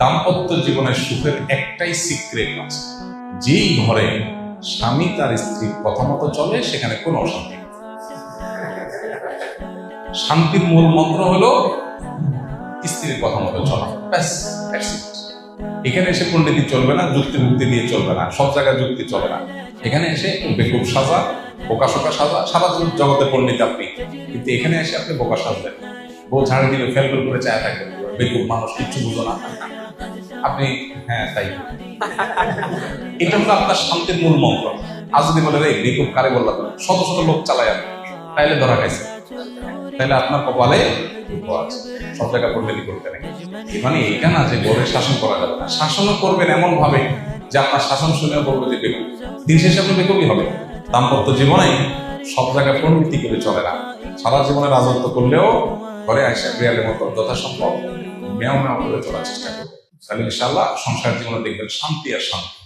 দাম্পত্য জীবনের সুখের একটাই সিক্রেট আছে, যেই ঘরে স্বামী তার স্ত্রীর কথা মতো চলে সেখানে কোনো অশান্তি নেই। শান্তির মূল মন্ত্র হলো স্ত্রীর কথা মতো চলা, ব্যাস। এখানে এসে পণ্ডিতি চলবে না, যুক্তি মুক্তি দিয়ে চলবে না, সব জায়গায় যুক্তি চলে না। এখানে এসে বেকুব সাজা, বোকাশোকা সাজা, সারা জগতে পণ্ডিত আপনি, কিন্তু এখানে এসে আপনি বোকা সাজবেন, বউ ঝাড়ি দিবে, ফেলফেল করে চায় থাকবে, বেকুব মানুষ, কিচ্ছু বুঝো না আপনি। হ্যাঁ, তাই এটা হলো আপনার শান্তির মূল মন্ত্র। আজ যদি বলে রে বেকুব কারে বললাম, শত শত লোক চালায় তাইলে ধরা খাইছে, তাহলে আপনার কপালে আছে, সব জায়গায় পণ্ডিতি করতে নেই। মানে এটা না যে বউয়ের শাসন করা যাবে না, শাসনও করবেন এমন ভাবে যে আপনার শাসন শুনেও বলবো যে বেকুব, দিন শেষে আপনি বেকুবই হবে। দাম্পত্য জীবনে সব জায়গায় পণ্ডিতি করে চলে না, সারা জীবনে রাজত্ব করলেও ঘরে আসে বিড়ালের মতো যথাসম্ভব মেও মেও করে চলার চেষ্টা করবো, তাহলে ইনশাআল্লাহ সংসার জীবনে দেখবেন শান্তি আর শান্তি।